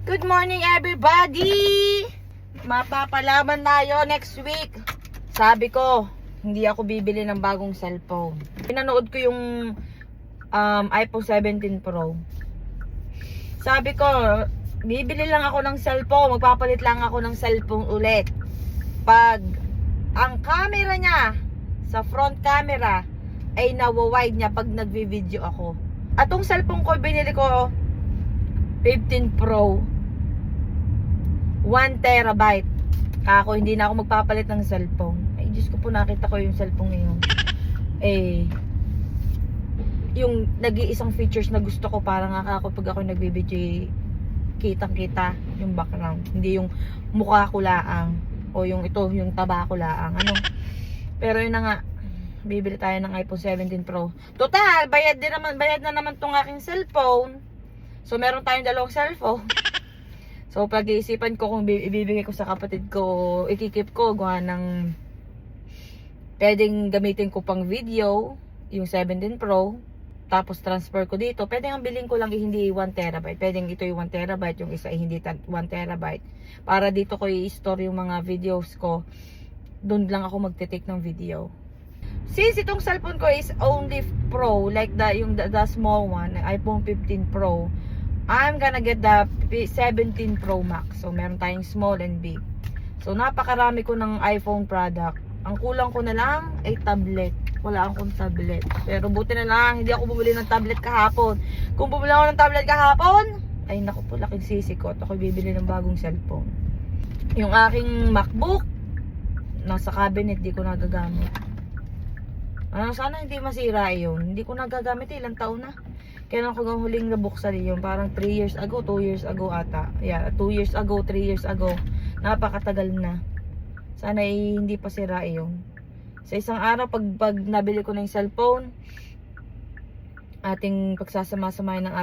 Good morning everybody! Mapapalaman tayo next week. Sabi ko, hindi ako bibili ng bagong cellphone. Pinanood ko yung iPhone 17 Pro. Sabi ko, bibili lang ako ng cellphone. Magpapalit lang ako ng cellphone ulit. Pag ang camera niya, sa front camera, ay nawa-wide niya pag nagvi-video ako. At tong cellphone ko, binili ko 15 Pro 1 terabyte. Ako, hindi na ako magpapalit ng cellphone. Ay, Diyos ko po, nakita ko yung cellphone ngayon. Yung nag-iisang features na gusto ko, parang ako pag ako nagbibideo, kitang-kita yung background. Hindi yung mukha ko laang. O yung ito, yung taba ko laang. Pero yun na nga, bibili tayo ng iPhone 17 Pro. Total, bayad na naman tong aking cellphone. So, meron tayong dalawang cellphone. So, pag-iisipan ko kung ibibigay ko sa kapatid ko, ikikip ko, gawa ng pwedeng gamitin ko pang video, yung 17 Pro, tapos transfer ko dito. Pwedeng ang bilhin ko lang hindi 1 terabyte. Pwedeng ito yung 1 terabyte, yung isa hindi 1 terabyte. Para dito ko i-store yung mga videos ko. Doon lang ako magte-take ng video. Since itong cellphone ko is only Pro, like the small one, iPhone 15 Pro, I'm gonna get the 17 Pro Max. So, meron tayong small and big. So, napakarami ko ng iPhone product. Ang kulang ko na lang ay tablet. Wala akong tablet. Pero buti na lang, hindi ako bumili ng tablet kahapon. Kung bumili ako ng tablet kahapon, ay naku po, laking sisi ko. At ako bibili ng bagong cellphone. Yung aking MacBook, nasa cabinet, di ko nagagamit. Sana hindi masira yun. Hindi ko nagagamit, ilang taon na. Kailan ko gang huling nabuksan yun? Parang 3 years ago, 2 years ago ata. Yeah, 2 years ago, 3 years ago. Napakatagal na. Sana hindi pa sira yun. Sa isang araw, pag nabili ko na yung cellphone, ating pagsasama-samahin ang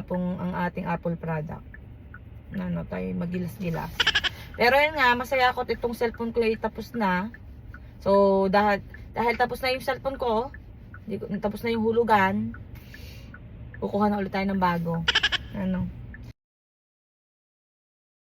ating Apple product. Tayo magilas-gilas. Pero yun nga, masaya ako at itong cellphone ko ay tapos na. So, dahil tapos na yung cellphone ko, tapos na yung hulugan, kukuha na ulit tayo ng bago.